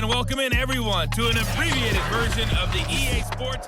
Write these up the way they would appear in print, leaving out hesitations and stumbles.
and welcome in everyone to an abbreviated version of the EA Sports.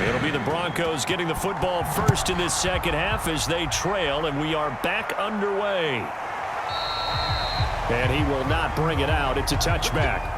It'll be the Broncos getting the football first in this second half as they trail, and we are back underway. And he will not bring it out. It's a touchback.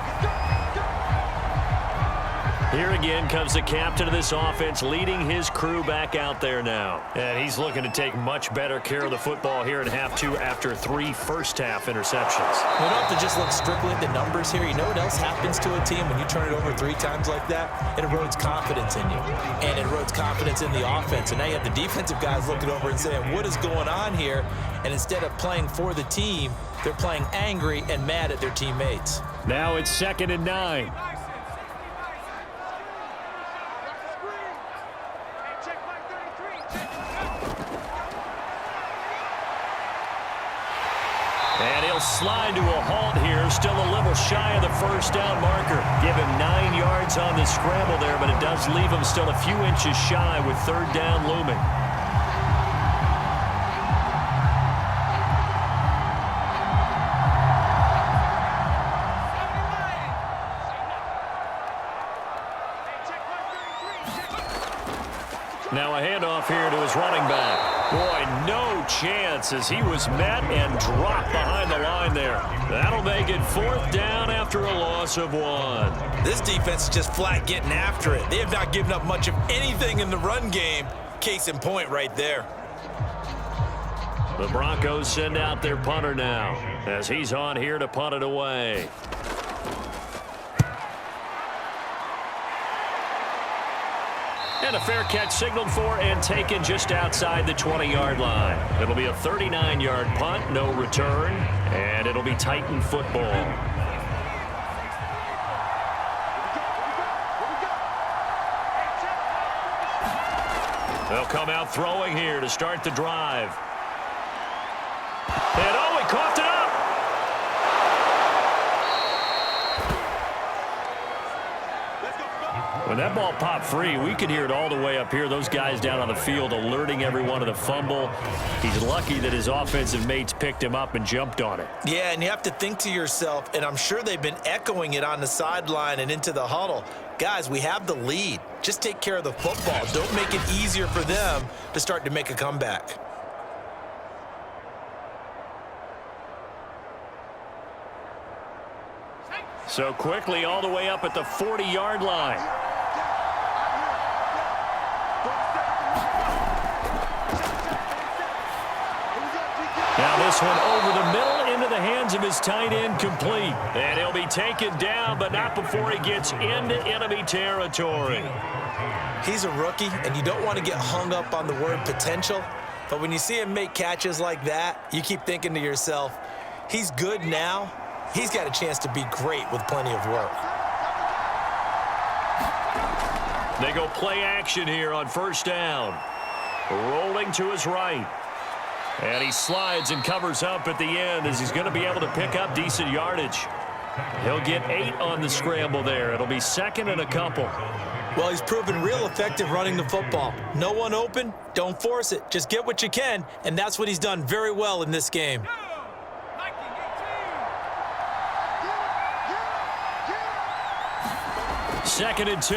Here again comes the captain of this offense, leading his crew back out there now. And he's looking to take much better care of the football here in half two after 3 first-half interceptions. You don't have to just look strictly at the numbers here. You know what else happens to a team when you turn it over 3 times like that? It erodes confidence in you, and it erodes confidence in the offense. And now you have the defensive guys looking over and saying, what is going on here? And instead of playing for the team, they're playing angry and mad at their teammates. Now it's 2nd and 9. And he'll slide to a halt here, still a little shy of the first down marker. Give him 9 yards on the scramble there, but it does leave him still a few inches shy with 3rd down looming. Now a handoff here to his running back. Boy, no chance as he was met and dropped behind the line there. That'll make it 4th down after a loss of 1. This defense is just flat getting after it. They have not given up much of anything in the run game. Case in point right there. The Broncos send out their punter now as he's on here to punt it away. And a fair catch signaled for and taken just outside the 20-yard line. It'll be a 39-yard punt, no return, and it'll be Titan football. They'll come out throwing here to start the drive. And oh, he coughed it up. When that ball popped free, we could hear it all the way up here. Those guys down on the field alerting everyone of the fumble. He's lucky that his offensive mates picked him up and jumped on it. Yeah, and you have to think to yourself, and I'm sure they've been echoing it on the sideline and into the huddle. Guys, we have the lead. Just take care of the football. Don't make it easier for them to start to make a comeback. So quickly all the way up at the 40-yard line. Now this one over the middle into the hands of his tight end, complete. And he'll be taken down, but not before he gets into enemy territory. He's a rookie, and you don't want to get hung up on the word potential. But when you see him make catches like that, you keep thinking to yourself, he's good now. He's got a chance to be great with plenty of work. They go play action here on 1st down. Rolling to his right. And he slides and covers up at the end as he's going to be able to pick up decent yardage. He'll get 8 on the scramble there. It'll be 2nd and a couple. Well, he's proven real effective running the football. No one open, don't force it. Just get what you can, and that's what he's done very well in this game. 2nd and 2.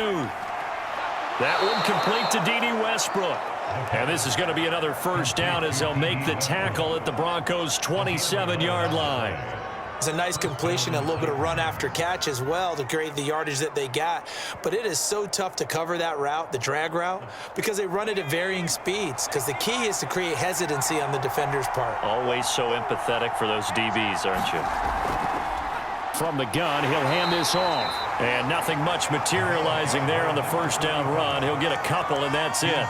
That one complete to D.D. Westbrook. And this is going to be another 1st down as they'll make the tackle at the Broncos' 27-yard line. It's a nice completion, a little bit of run after catch as well to create the yardage that they got. But it is so tough to cover that route, the drag route, because they run it at varying speeds. Because the key is to create hesitancy on the defender's part. Always so empathetic for those DBs, aren't you? From the gun, he'll hand this off. And nothing much materializing there on the 1st down run. He'll get a couple, and that's it.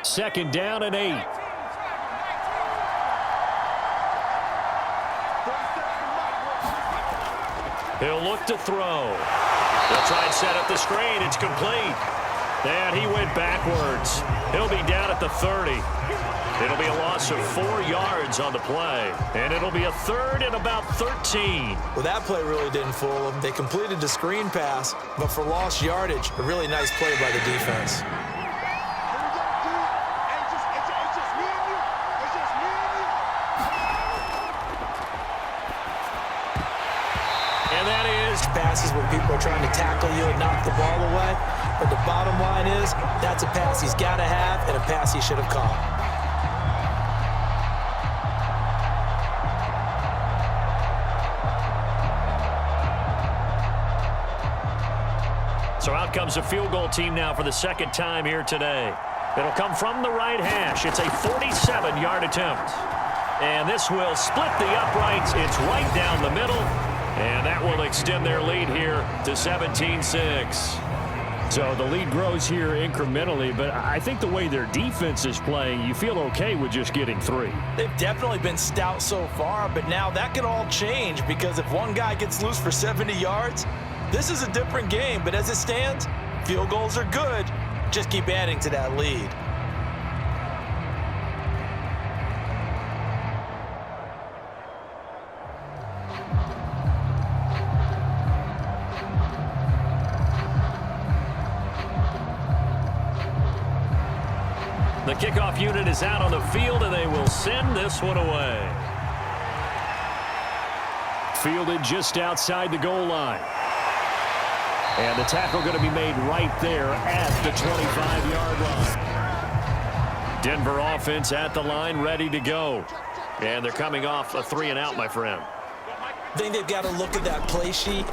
2nd down and 8. He'll look to throw. They'll try and set up the screen. It's complete. And he went backwards. He'll be down at the 30. It'll be a loss of 4 yards on the play. And it'll be a 3rd and about 13. Well, that play really didn't fool them. They completed the screen pass, but for lost yardage, a really nice play by the defense. And that is passes where people are trying to tackle you and knock the ball away. But the bottom line is, that's a pass he's got to have and a pass he should have caught. So out comes a field goal team now for the 2nd time here today. It'll come from the right hash. It's a 47-yard attempt. And this will split the uprights. It's right down the middle. And that will extend their lead here to 17-6. So the lead grows here incrementally, but I think the way their defense is playing, you feel okay with just getting 3. They've definitely been stout so far, but now that can all change because if one guy gets loose for 70 yards, this is a different game. But as it stands, field goals are good. Just keep adding to that lead. The kickoff unit is out on the field, and they will send this one away. Fielded just outside the goal line. And the tackle going to be made right there at the 25-yard line. Denver offense at the line, ready to go. And they're coming off a 3-and-out, my friend. I think they've got to look at that play sheet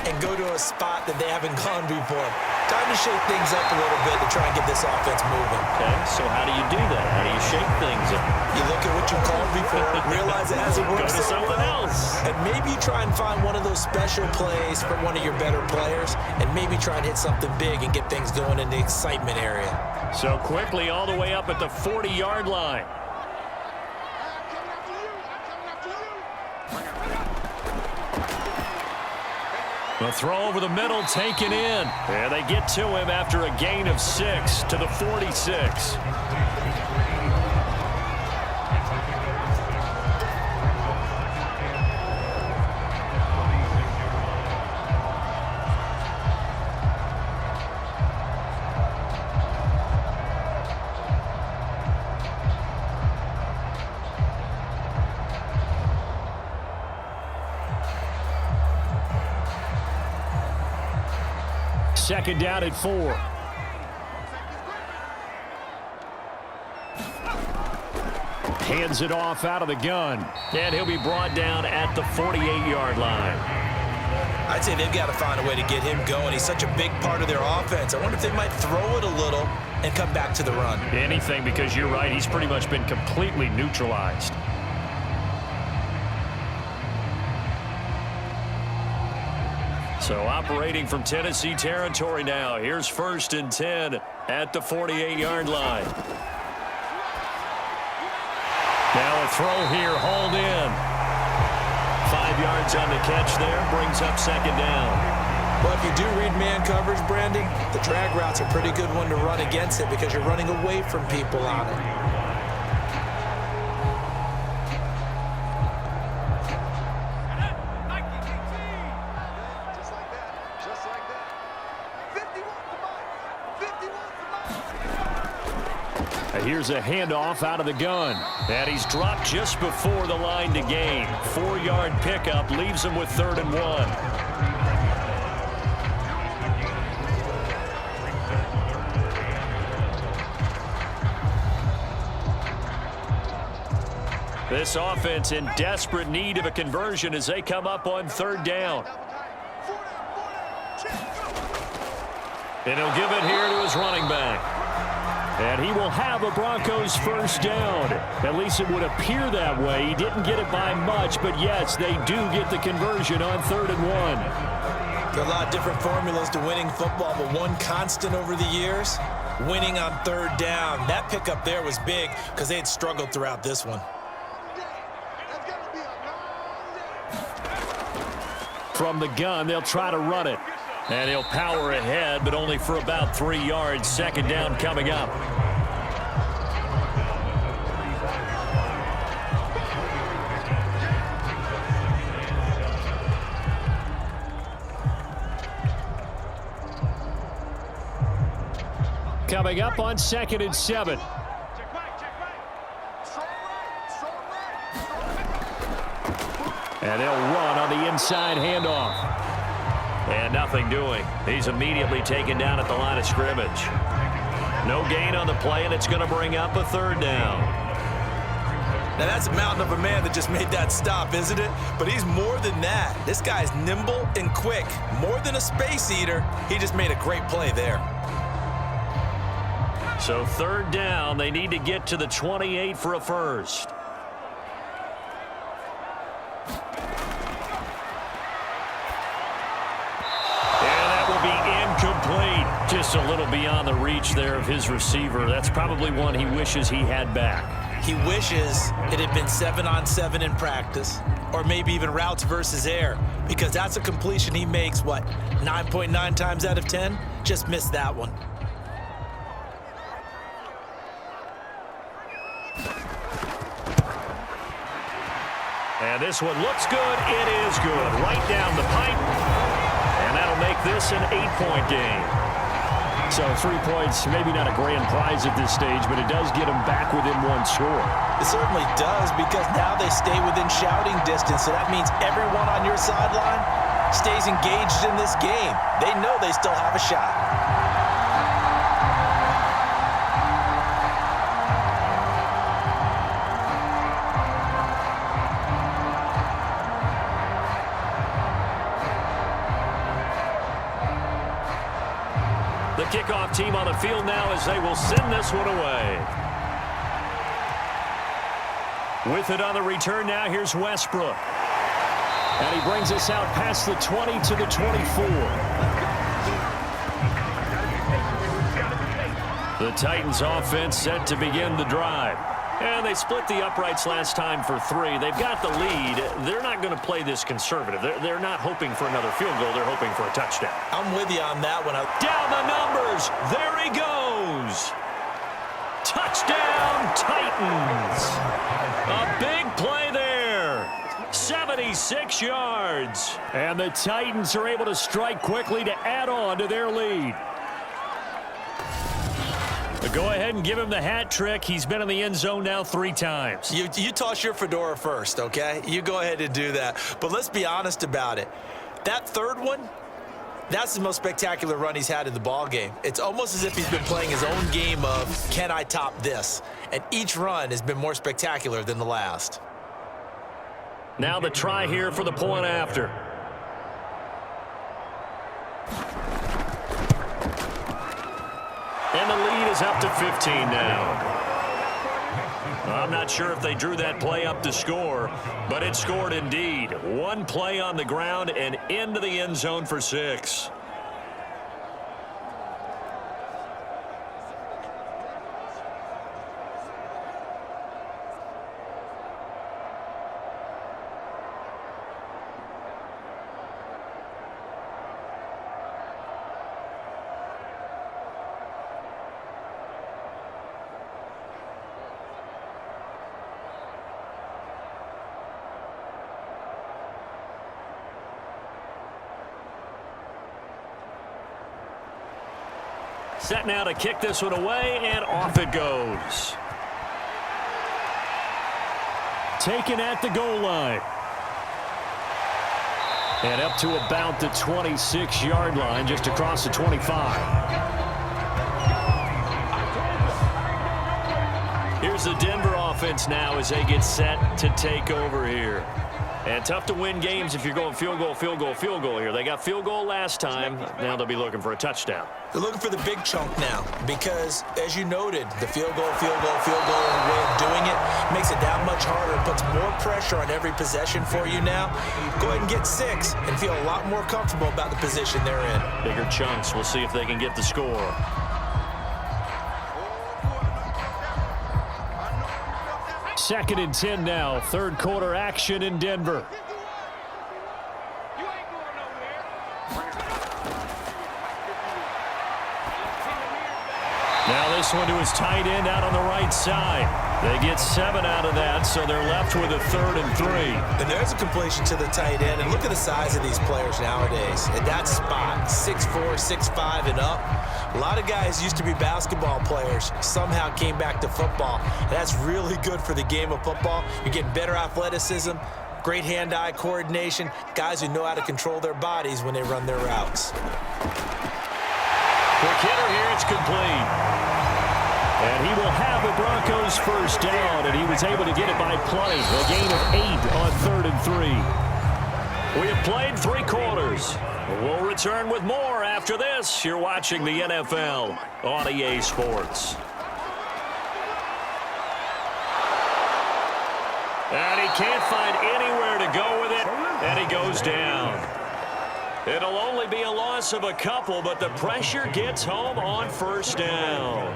and go to a spot that they haven't gone before. Time to shake things up a little bit to try and get this offense moving. Okay, so how do you do that? How do you shake things up? You look at what you called before, realize it hasn't worked. Go to something else. And maybe try and find one of those special plays for one of your better players, and maybe try and hit something big and get things going in the excitement area. So quickly all the way up at the 40-yard line. The throw over the middle taken in. And they get to him after a gain of 6 to the 46. Second down at 4. Hands it off out of the gun. And he'll be brought down at the 48-yard line. I'd say they've got to find a way to get him going. He's such a big part of their offense. I wonder if they might throw it a little and come back to the run. Anything, because you're right. He's pretty much been completely neutralized. So operating from Tennessee territory now. Here's 1st and 10 at the 48-yard line. Now a throw here, hauled in. 5 yards on the catch there, brings up 2nd down. Well, if you do read man coverage, Brandon, the drag route's a pretty good one to run against it because you're running away from people on it. Here's a handoff out of the gun. And he's dropped just before the line to gain. 4-yard pickup leaves him with 3rd and 1. This offense in desperate need of a conversion as they come up on 3rd down. And he'll give it here to his running back. And he will have a Broncos 1st down. At least it would appear that way. He didn't get it by much, but yes, they do get the conversion on 3rd and 1. There are a lot of different formulas to winning football, but one constant over the years, winning on third down. That pickup there was big because they had struggled throughout this one. From the gun, they'll try to run it. And he'll power ahead, but only for about 3 yards. Second down coming up. Coming up on 2nd and 7. And they'll run on the inside handoff. And nothing doing. He's immediately taken down at the line of scrimmage. No gain on the play, and it's going to bring up a 3rd down. Now, that's a mountain of a man that just made that stop, isn't it? But he's more than that. This guy's nimble and quick. More than a space eater. He just made a great play there. So 3rd down, they need to get to the 28 for a first. Incomplete. Just a little beyond the reach there of his receiver. That's probably one he wishes he had back. He wishes it had been 7-on-7 in practice, or maybe even routes versus air, because that's a completion he makes, 9.9 times out of 10? Just missed that one. And this one looks good. It is good. Right down the pipe. And that'll make this an 8-point game. So 3 points, maybe not a grand prize at this stage, but it does get them back within 1 score. It certainly does, because now they stay within shouting distance, so that means everyone on your sideline stays engaged in this game. They know they still have a shot. The kickoff team on the field now as they will send this one away. With it on the return now, here's Westbrook. And he brings us out past the 20 to the 24. The Titans offense set to begin the drive. And they split the uprights last time for 3. They've got the lead. They're not going to play this conservative. They're not hoping for another field goal. They're hoping for a touchdown. I'm with you on that one. Down the numbers. There he goes. Touchdown, Titans. A big play there. 76 yards. And the Titans are able to strike quickly to add on to their lead. Go ahead and give him the hat trick. He's been in the end zone now 3 times. You toss your fedora first, okay? You go ahead and do that. But let's be honest about it. That 3rd one, that's the most spectacular run he's had in the ball game. It's almost as if he's been playing his own game of, can I top this? And each run has been more spectacular than the last. Now the try here for the point after. And the lead is up to 15 now. I'm not sure if they drew that play up to score, but it scored indeed. 1 play on the ground and into the end zone for 6. Set now to kick this one away, and off it goes. Taken at the goal line. And up to about the 26-yard line, just across the 25. Here's the Denver offense now as they get set to take over here. And tough to win games if you're going field goal, field goal, field goal here. They got field goal last time. Now they'll be looking for a touchdown. They're looking for the big chunk now because, as you noted, the field goal, way of doing it makes it that much harder. It puts more pressure on every possession for you now. Go ahead and get 6 and feel a lot more comfortable about the position they're in. Bigger chunks. We'll see if they can get the score. 2nd and 10 now. Third quarter action in Denver. Now this one to his tight end out on the right side. They get 7 out of that, so they're left with a 3rd and 3. And there's a completion to the tight end. And look at the size of these players nowadays. At that spot, 6'4", 6'5", and up. A lot of guys used to be basketball players, somehow came back to football. And that's really good for the game of football. You're getting better athleticism, great hand-eye coordination, guys who know how to control their bodies when they run their routes. Quick hitter here, it's complete. And he will have the Broncos first down, and he was able to get it by play. A gain of 8 on 3rd and 3. We have played 3 quarters. We'll return with more after this. You're watching the NFL on EA Sports. And he can't find anywhere to go with it, and he goes down. It'll only be a loss of a couple, but the pressure gets home on first down.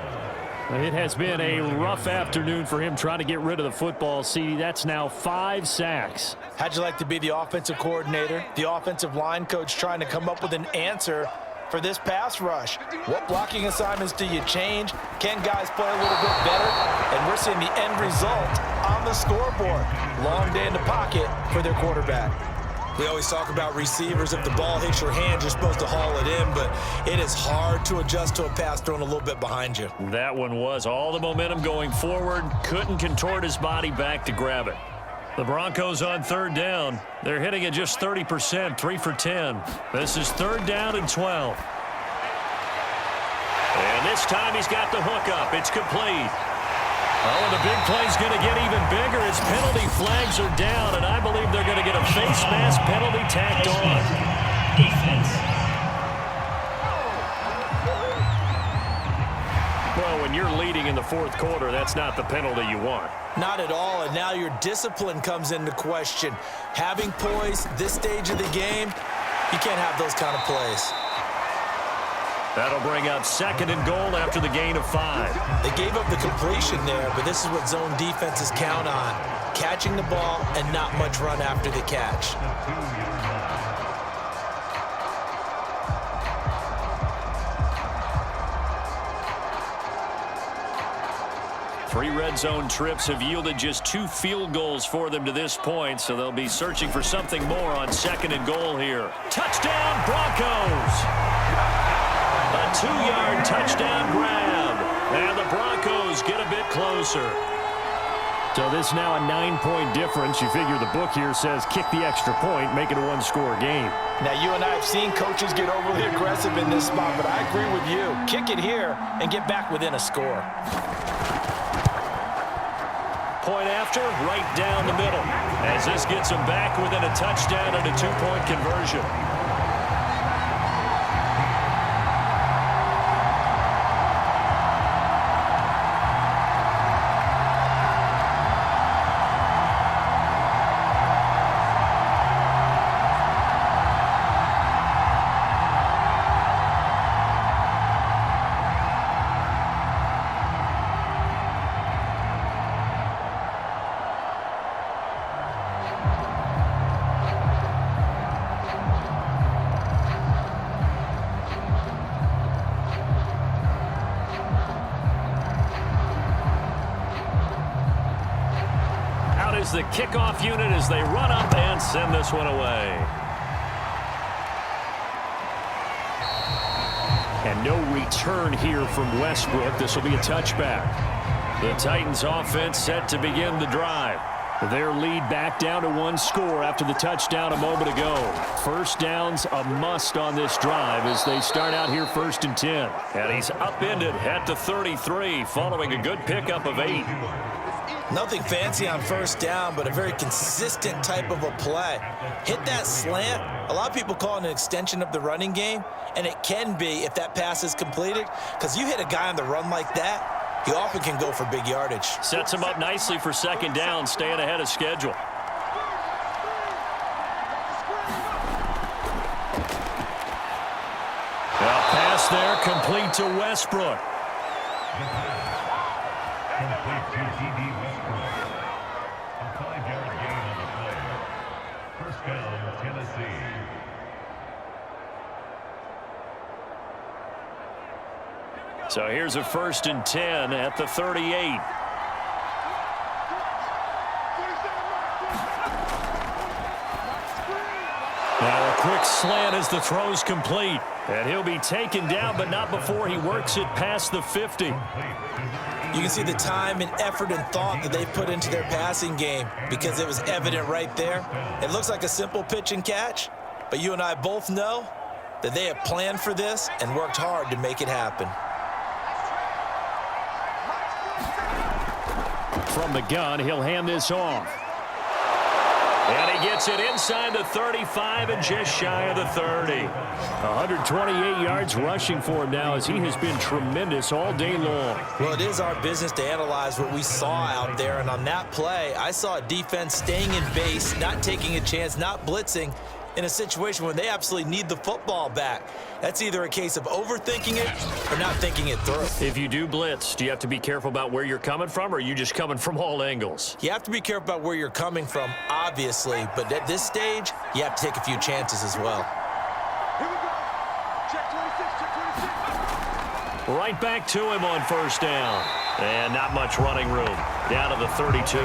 It has been a rough afternoon for him trying to get rid of the football. See, that's now 5 sacks. How'd you like to be the offensive coordinator, the offensive line coach trying to come up with an answer for this pass rush? What blocking assignments do you change? Can guys play a little bit better? And we're seeing the end result on the scoreboard. Long day in the pocket for their quarterback. We always talk about receivers. If the ball hits your hand, you're supposed to haul it in, but it is hard to adjust to a pass thrown a little bit behind you. That one was all the momentum going forward. Couldn't contort his body back to grab it. The Broncos on 3rd down. They're hitting at just 30%, 3 for 10. This is 3rd down and 12. And this time he's got the hook up. It's complete. Oh, and the big play's going to get even bigger as penalty flags are down, and I believe they're going to get a face mask penalty tacked on. Defense. Well, when you're leading in the 4th quarter, that's not the penalty you want. Not at all, and now your discipline comes into question. Having poise this stage of the game, you can't have those kind of plays. That'll bring up 2nd and goal after the gain of 5. They gave up the completion there, but this is what zone defenses count on. Catching the ball and not much run after the catch. 3 red zone trips have yielded just 2 field goals for them to this point, so they'll be searching for something more on 2nd and goal here. Touchdown, Broncos! A 2-yard touchdown grab, and the Broncos get a bit closer. So this now a 9-point difference. You figure the book here says kick the extra point, make it a 1-score game. Now, you and I have seen coaches get overly aggressive in this spot, but I agree with you. Kick it here and get back within a score. Point after, right down the middle, as this gets them back within a touchdown and a 2-point conversion. The kickoff unit as they run up and send this one away. And no return here from Westbrook. This will be a touchback. The Titans offense set to begin the drive. Their lead back down to 1 score after the touchdown a moment ago. First down's a must on this drive as they start out here 1st and 10. And he's upended at the 33 following a good pickup of 8. Nothing fancy on first down, but a very consistent type of a play. Hit that slant. A lot of people call it an extension of the running game, and it can be if that pass is completed, because you hit a guy on the run like that, he often can go for big yardage. Sets him up nicely for 2nd down, staying ahead of schedule. Well, pass there, complete to Westbrook. A 5-yard gain on the play. First down, Tennessee. So here's a 1st and 10 at the 38. Now a quick slant as the throw's complete. And he'll be taken down, but not before he works it past the 50. You can see the time and effort and thought that they put into their passing game because it was evident right there. It looks like a simple pitch and catch, but you and I both know that they have planned for this and worked hard to make it happen. From the gun, he'll hand this off. And he gets it inside the 35 and just shy of the 30. 128 yards rushing for him now as he has been tremendous all day long. Well, it is our business to analyze what we saw out there, and on that play, I saw a defense staying in base, not taking a chance, not blitzing, in a situation where they absolutely need the football back. That's either a case of overthinking it or not thinking it through. If you do blitz, do you have to be careful about where you're coming from, or are you just coming from all angles? You have to be careful about where you're coming from, obviously, but at this stage, you have to take a few chances as well. Here we go. Check 26, check 26. Right back to him on 1st down. And not much running room. Down to the 32.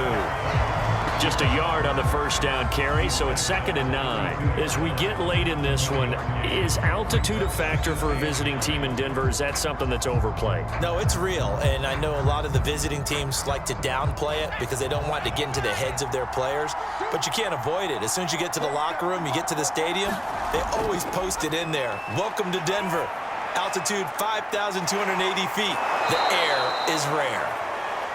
Just a yard on the 1st down carry, so it's 2nd and 9. As we get late in this one, is altitude a factor for a visiting team in Denver? Is that something that's overplayed? No, it's real, and I know a lot of the visiting teams like to downplay it because they don't want to get into the heads of their players, but you can't avoid it. As soon as you get to the locker room, you get to the stadium, they always post it in there. Welcome to Denver. Altitude 5,280 feet. The air is rare.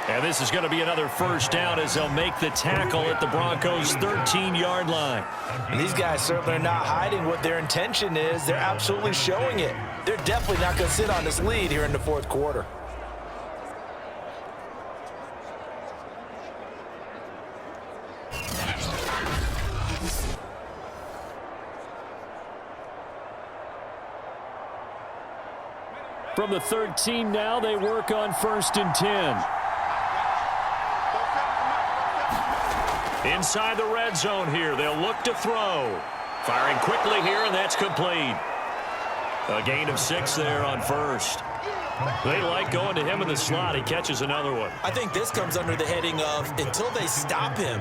And this is going to be another 1st down as they'll make the tackle at the Broncos' 13-yard line. And these guys certainly are not hiding what their intention is. They're absolutely showing it. They're definitely not going to sit on this lead here in the 4th quarter. From the 13 now, they work on 1st and 10. Inside the red zone here, they'll look to throw. Firing quickly here, and that's complete. A gain of 6 there on 1st. They like going to him in the slot. He catches another one. I think this comes under the heading of until they stop him,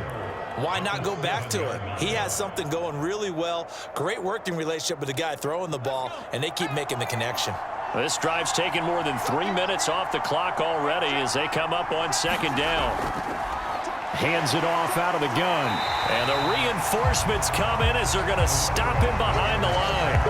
why not go back to him? He has something going really well. Great working relationship with the guy throwing the ball, and they keep making the connection. This drive's taken more than 3 minutes off the clock already as they come up on 2nd down. Hands it off out of the gun. And the reinforcements come in as they're going to stop him behind the line.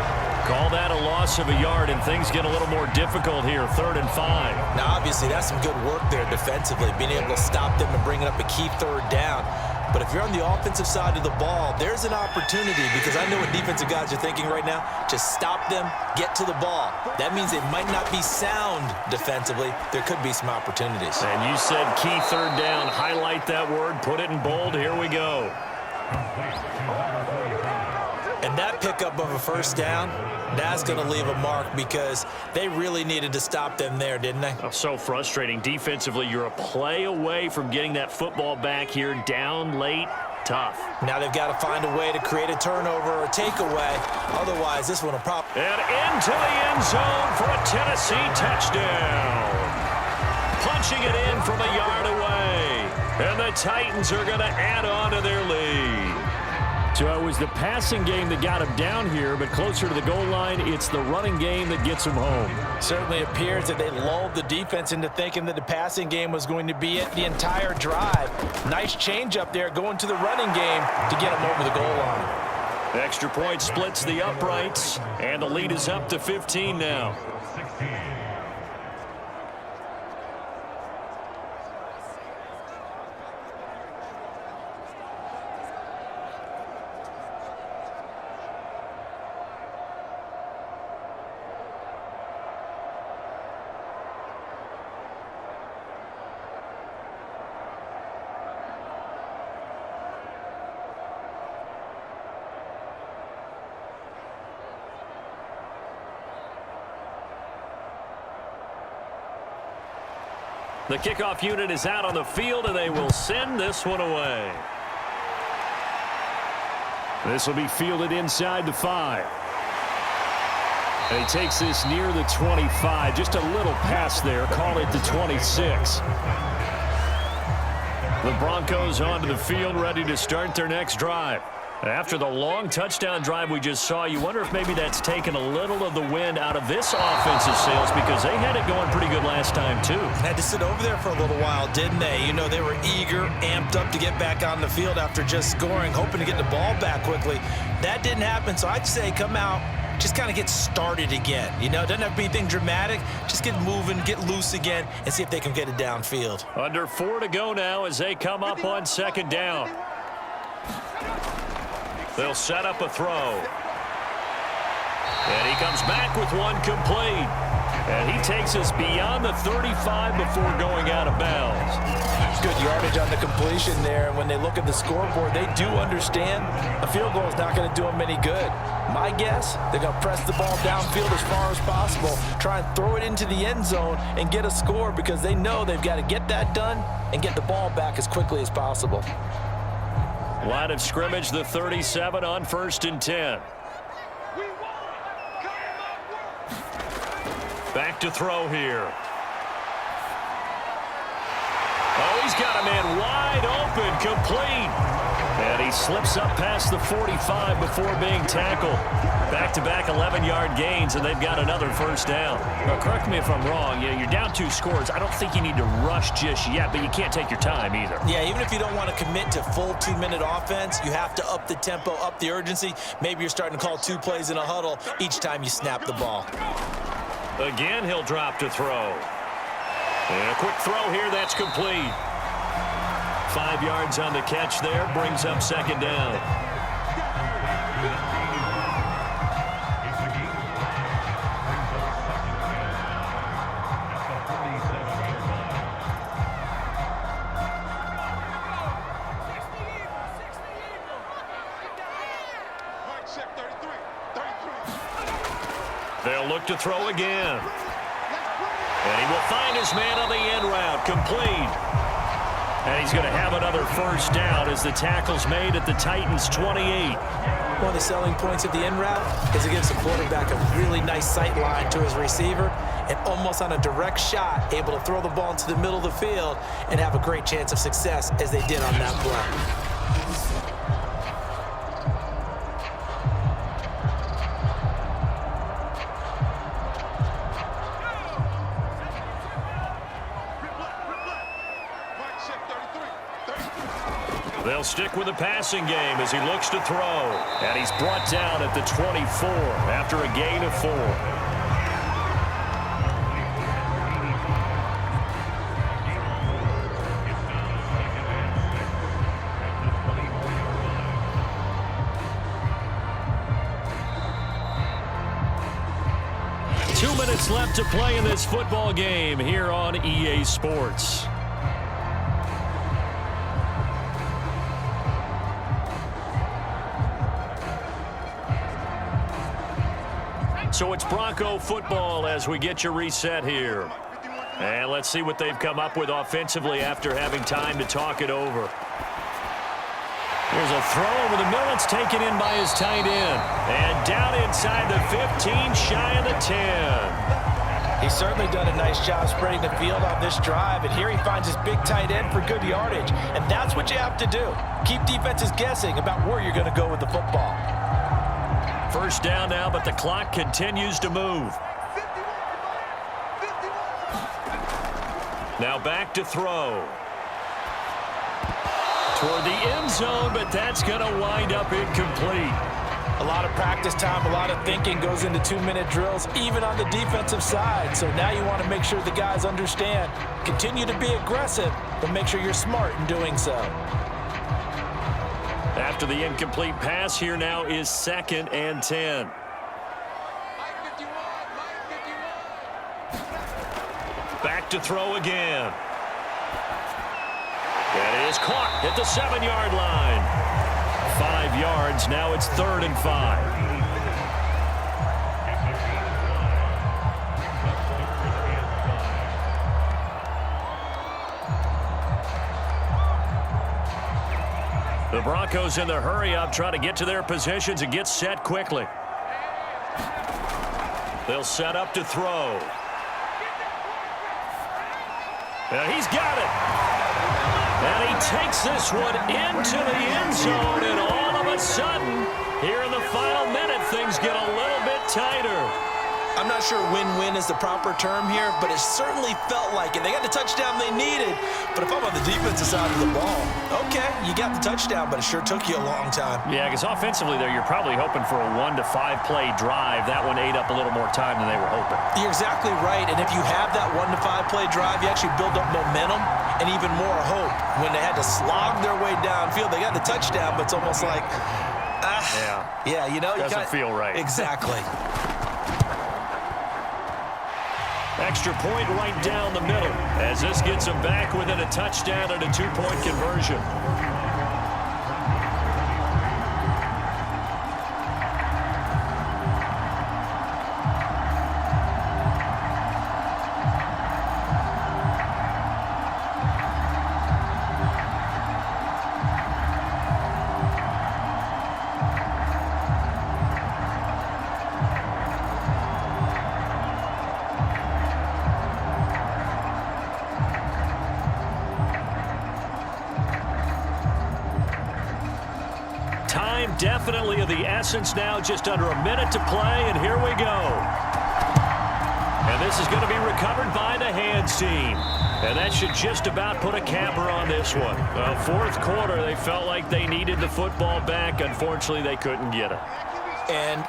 Call that a loss of a yard, and things get a little more difficult here, 3rd and 5. Now, obviously, that's some good work there defensively, being able to stop them and bringing up a key 3rd down. But if you're on the offensive side of the ball, there's an opportunity because I know what defensive guys are thinking right now. Just stop them, get to the ball. That means they might not be sound defensively. There could be some opportunities. And you said key 3rd down. Highlight that word. Put it in bold. Here we go. And that pickup of a 1st down, that's going to leave a mark because they really needed to stop them there, didn't they? Oh, so frustrating. Defensively, you're a play away from getting that football back here. Down late, tough. Now they've got to find a way to create a turnover or takeaway. Otherwise, this one will probably... And into the end zone for a Tennessee touchdown. Punching it in from a yard away. And the Titans are going to add on to their lead. So it was the passing game that got him down here, but closer to the goal line, it's the running game that gets him home. Certainly appears that they lulled the defense into thinking that the passing game was going to be it the entire drive. Nice change up there going to the running game to get him over the goal line. Extra point splits the uprights, and the lead is up to 15 now. 16. The kickoff unit is out on the field, and they will send this one away. This will be fielded inside the 5. And he takes this near the 25. Just a little pass there. Call it the 26. The Broncos onto the field, ready to start their next drive. After the long touchdown drive we just saw, you wonder if maybe that's taken a little of the wind out of this offensive sails, because they had it going pretty good last time too. Had to sit over there for a little while, didn't they? You know, they were eager, amped up to get back on the field after just scoring, hoping to get the ball back quickly. That didn't happen, so I'd say come out, just kind of get started again. You know, it doesn't have to be anything dramatic. Just get moving, get loose again, and see if they can get it downfield. Under 4 to go now as they come up on second down. They'll set up a throw. And he comes back with one complete. And he takes us beyond the 35 before going out of bounds. Good yardage on the completion there. And when they look at the scoreboard, they do understand a field goal is not going to do them any good. My guess, they're going to press the ball downfield as far as possible, try and throw it into the end zone and get a score, because they know they've got to get that done and get the ball back as quickly as possible. Line of scrimmage, the 37 on 1st and 10. Back to throw here. Oh, he's got a man wide open, complete. And he slips up past the 45 before being tackled. Back-to-back 11-yard gains, and they've got another first down. Now, correct me if I'm wrong. You're down 2 scores. I don't think you need to rush just yet, but you can't take your time either. Yeah, even if you don't want to commit to full 2-minute offense, you have to up the tempo, up the urgency. Maybe you're starting to call 2 plays in a huddle each time you snap the ball. Again, he'll drop to throw. And a quick throw here, that's complete. 5 yards on the catch there, brings up second down. They'll look to throw again. And he will find his man on the end route, complete. And he's going to have another first down as the tackle's made at the Titans' 28. One of the selling points of the end route is it gives the quarterback a really nice sight line to his receiver, and almost on a direct shot, able to throw the ball into the middle of the field and have a great chance of success as they did on that play. They'll stick with the passing game as he looks to throw. And he's brought down at the 24 after a gain of 4. Two minutes left to play in this football game here on EA Sports. So it's Bronco football as we get you reset here. And let's see what they've come up with offensively after having time to talk it over. Here's a throw over the middle. It's taken in by his tight end. And down inside the 15, shy of the 10. He's certainly done a nice job spreading the field on this drive, and here he finds his big tight end for good yardage. And that's what you have to do. Keep defenses guessing about where you're going to go with the football. First down now, but the clock continues to move. Now back to throw. Toward the end zone, but that's going to wind up incomplete. A lot of practice time, a lot of thinking goes into 2-minute drills, even on the defensive side. So now you want to make sure the guys understand. Continue to be aggressive, but make sure you're smart in doing so. After the incomplete pass, here now is 2nd and 10. Back to throw again. That is caught at the 7-yard line. 5 yards, now it's 3rd and 5. The Broncos in the hurry-up try to get to their positions and get set quickly. They'll set up to throw. And he's got it. And he takes this one into the end zone, and all of a sudden, here in the final minute, things get a little bit tighter. I'm not sure win-win is the proper term here, but it certainly felt like it. They got the touchdown they needed, but if I'm on the defensive side of the ball, okay, you got the touchdown, but it sure took you a long time. Yeah, because offensively there, you're probably hoping for a 1 to 5 play drive. That one ate up a little more time than they were hoping. You're exactly right, and if you have that 1 to 5 play drive, you actually build up momentum and even more hope. When they had to slog their way downfield, they got the touchdown, but it's almost like, yeah, you know, doesn't feel right. Exactly. Extra point right down the middle as this gets them back within a touchdown and a 2-point conversion. Time definitely of the essence now, just under a minute to play, and here we go. And this is going to be recovered by the hands team. And that should just about put a capper on this one. Fourth quarter, they felt like they needed the football back. Unfortunately, they couldn't get it. And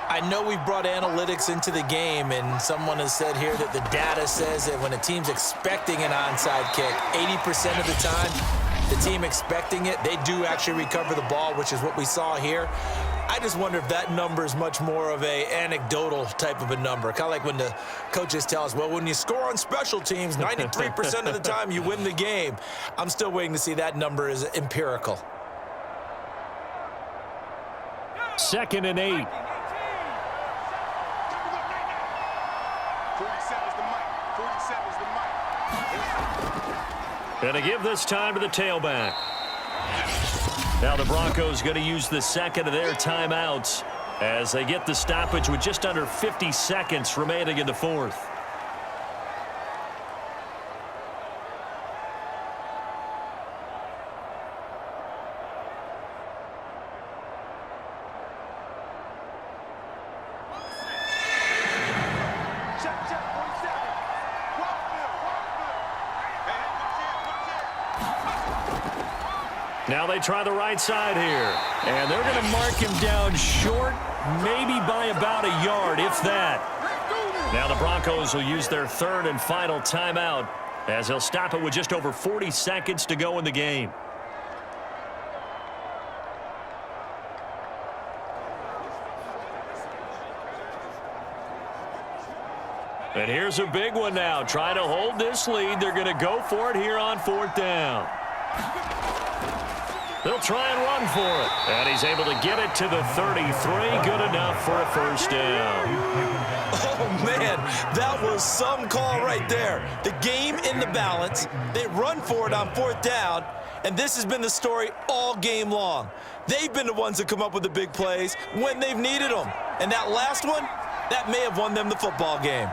I know we've brought analytics into the game, and someone has said here that the data says that when a team's expecting an onside kick, 80% of the time, the team expecting it, they do actually recover the ball, which is what we saw here. I just wonder if that number is much more of a anecdotal type of a number. Kind of like when the coaches tell us, well, when you score on special teams, 93% of the time you win the game. I'm still waiting to see that number is empirical. 2nd and 8. 47's the mic. 47's the mic. Going to give this time to the tailback. Now the Broncos going to use the second of their timeouts as they get the stoppage with just under 50 seconds remaining in the fourth. Now they try the right side here. And they're going to mark him down short, maybe by about a yard, if that. Now the Broncos will use their third and final timeout as they'll stop it with just over 40 seconds to go in the game. And here's a big one now. Trying to hold this lead. They're going to go for it here on 4th down. They'll try and run for it. And he's able to get it to the 33. Good enough for a first down. Oh, man, that was some call right there. The game in the balance. They run for it on 4th down. And this has been the story all game long. They've been the ones that come up with the big plays when they've needed them. And that last one, that may have won them the football game.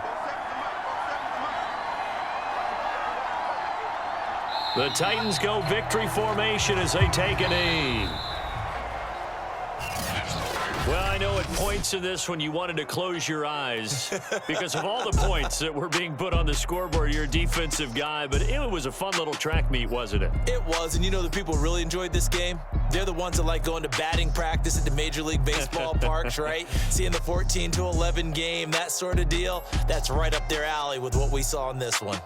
The Titans go victory formation as they take a knee. Well, I know at points in this one you wanted to close your eyes because of all the points that were being put on the scoreboard. You're a defensive guy, but it was a fun little track meet, wasn't it? It was, and you know the people who really enjoyed this game? They're the ones that like going to batting practice at the Major League Baseball parks, right? Seeing the 14-11 game, that sort of deal. That's right up their alley with what we saw in this one.